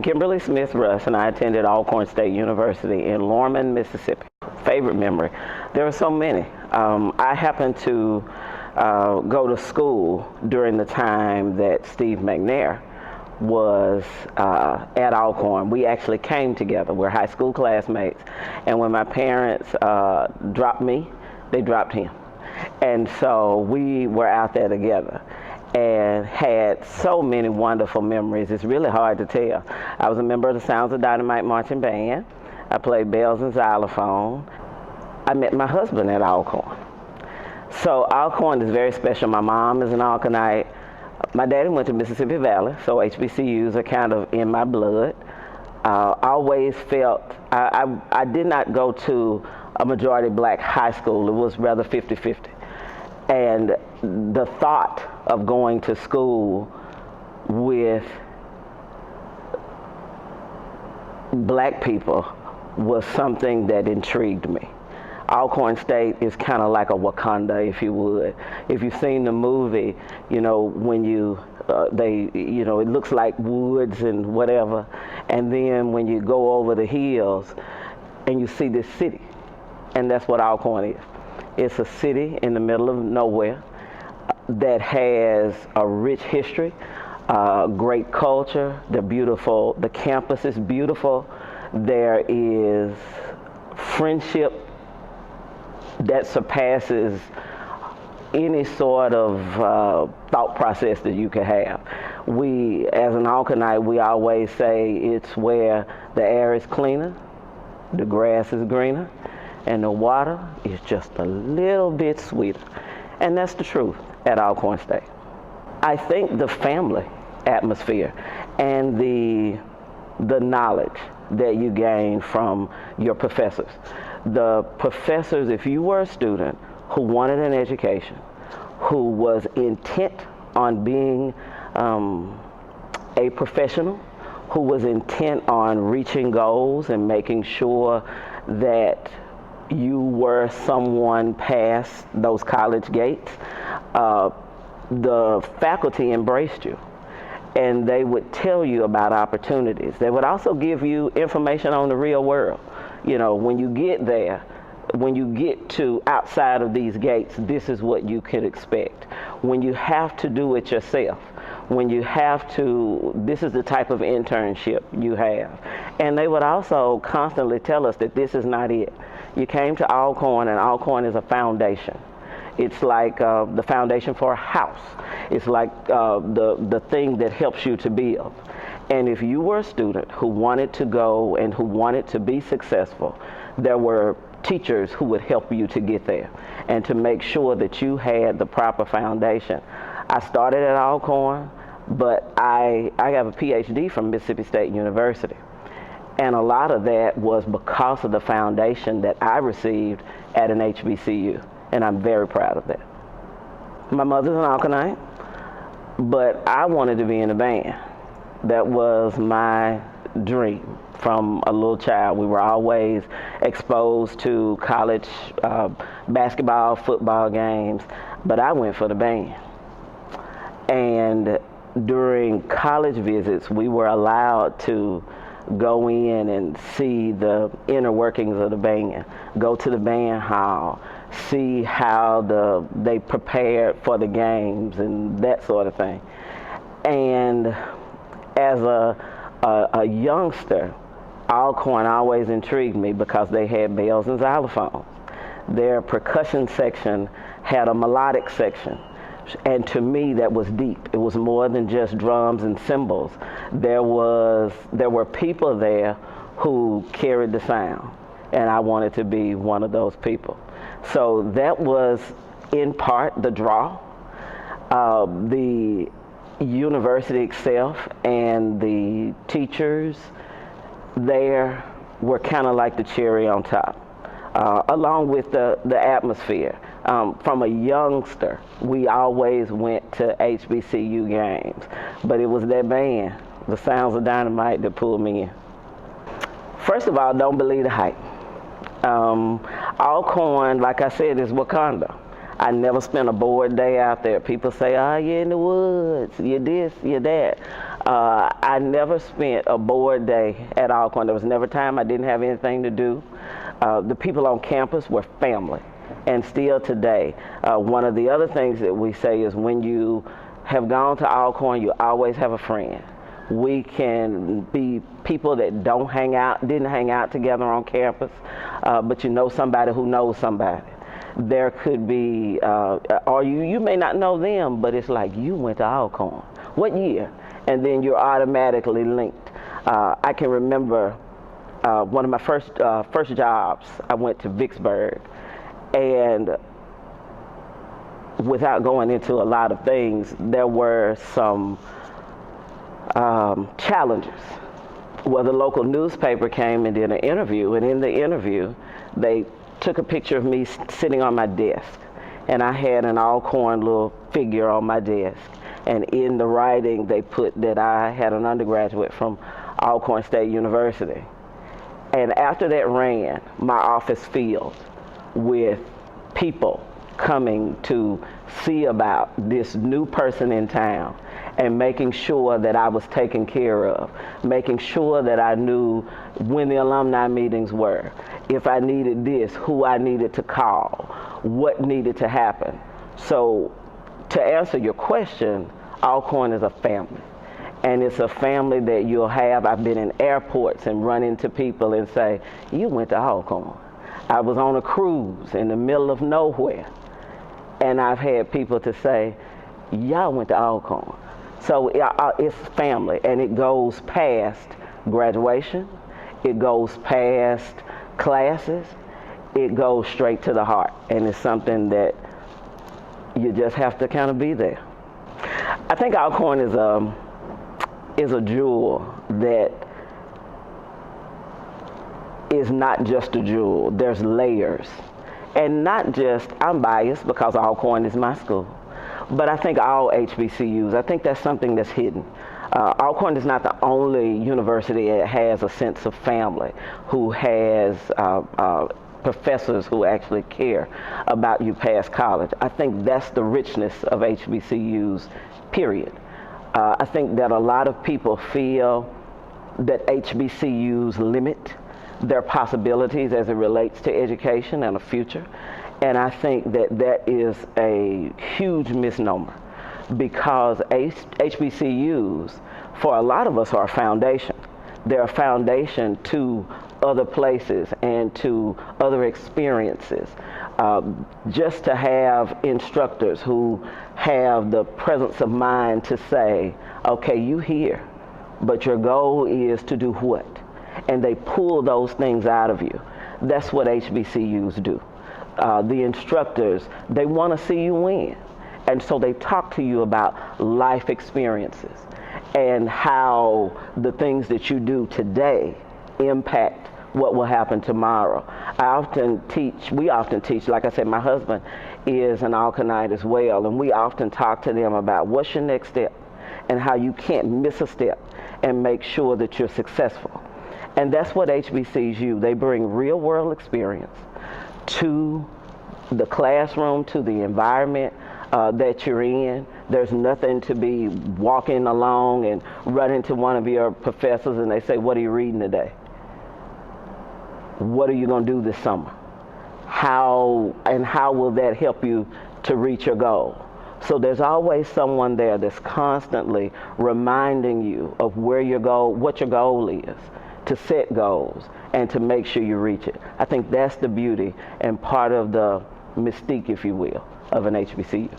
Kimberly Smith Russ, and I attended Alcorn State University in Lorman, Mississippi. Favorite memory? There are so many. I happened to go to school during the time that Steve McNair was at Alcorn. We actually came together. We're high school classmates, and when my parents dropped me, they dropped him. And so we were out there together and had so many wonderful memories. It's really hard to tell. I was a member of the Sounds of Dynamite Marching Band. I played bells and xylophone. I met my husband at Alcorn. So Alcorn is very special. My mom is an Alcornite. My daddy went to Mississippi Valley, so HBCUs are kind of in my blood. I always felt, I did not go to a majority black high school. It was rather 50-50. And the thought of going to school with black people was something that intrigued me. Alcorn State is kind of like a Wakanda, if you would. If you've seen the movie, you know, when it looks like woods and whatever, and then when you go over the hills and you see this city, and that's what Alcorn is. It's a city in the middle of nowhere that has a rich history, great culture. They're beautiful. The campus is beautiful. There is friendship that surpasses any sort of thought process that you could have. We, as an Alcornite, we always say it's where the air is cleaner, the grass is greener, and the water is just a little bit sweeter. And that's the truth at Alcorn State. I think the family atmosphere and the knowledge that you gain from your professors. The professors, if you were a student who wanted an education, who was intent on being a professional, who was intent on reaching goals and making sure that you were someone past those college gates, the faculty embraced you. And they would tell you about opportunities. They would also give you information on the real world. You know, when you get there, when you get to outside of these gates, this is what you can expect. When you have to do it yourself, when you have to, this is the type of internship you have. And they would also constantly tell us that this is not it. You came to Alcorn, and Alcorn is a foundation. It's like the foundation for a house. It's like the thing that helps you to build. And if you were a student who wanted to go and who wanted to be successful, there were teachers who would help you to get there and to make sure that you had the proper foundation. I started at Alcorn, but I have a PhD from Mississippi State University. And a lot of that was because of the foundation that I received at an HBCU. And I'm very proud of that. My mother's an Alcornite, but I wanted to be in a band. That was my dream from a little child. We were always exposed to college basketball, football games, but I went for the band. And during college visits, we were allowed to go in and see the inner workings of the band, go to the band hall, see how they prepared for the games and that sort of thing. And as a youngster, Alcorn always intrigued me because they had bells and xylophones. Their percussion section had a melodic section. And to me, that was deep. It was more than just drums and cymbals. There were people there who carried the sound, and I wanted to be one of those people. So that was, in part, the draw. The university itself and the teachers there were kind of like the cherry on top, along with the atmosphere. From a youngster, we always went to HBCU games, but it was that band, the Sounds of Dynamite, that pulled me in. First of all, don't believe the hype. Alcorn, like I said, is Wakanda. I never spent a bored day out there. People say, oh, you're in the woods, you're this, you're that. I never spent a bored day at Alcorn. There was never time I didn't have anything to do. The people on campus were family, and still today. One of the other things that we say is when you have gone to Alcorn, you always have a friend. We can be people that didn't hang out together on campus, but you know somebody who knows somebody. There could be, or you may not know them, but it's like you went to Alcorn. What year? And then you're automatically linked. I can remember one of my first jobs. I went to Vicksburg, and without going into a lot of things, there were some challenges. Well, the local newspaper came and did an interview, and in the interview, they took a picture of me sitting on my desk, and I had an Alcorn little figure on my desk, and in the writing, they put that I had an undergraduate from Alcorn State University. And after that ran, my office filled with people coming to see about this new person in town and making sure that I was taken care of, making sure that I knew when the alumni meetings were, if I needed this, who I needed to call, what needed to happen. So to answer your question, Alcorn is a family. And it's a family that you'll have. I've been in airports and run into people and say, you went to Alcorn. I was on a cruise in the middle of nowhere, and I've had people to say, y'all went to Alcorn. So it's family, and it goes past graduation, it goes past classes, it goes straight to the heart, and it's something that you just have to kind of be there. I think Alcorn is a jewel that is not just a jewel. There's layers. And not just, I'm biased because Alcorn is my school, but I think all HBCUs, I think that's something that's hidden. Alcorn is not the only university that has a sense of family, who has professors who actually care about you past college. I think that's the richness of HBCUs, period. I think that a lot of people feel that HBCUs limit their possibilities as it relates to education and a future. And I think that that is a huge misnomer, because HBCUs, for a lot of us, are a foundation. They're a foundation to other places and to other experiences. Just to have instructors who have the presence of mind to say, okay, you here, but your goal is to do what? And they pull those things out of you. That's what HBCUs do. The instructors, they want to see you win. And so they talk to you about life experiences and how the things that you do today impact what will happen tomorrow. We often teach, like I said, my husband is an Alcornite as well, and we often talk to them about what's your next step and how you can't miss a step and make sure that you're successful. And that's what HBCUs do. They bring real world experience to the classroom, to the environment that you're in. There's nothing to be walking along and run into one of your professors and they say, what are you reading today? What are you going to do this summer? How will that help you to reach your goal? So there's always someone there that's constantly reminding you of what your goal is, to set goals and to make sure you reach it. I think that's the beauty and part of the mystique, if you will, of an HBCU.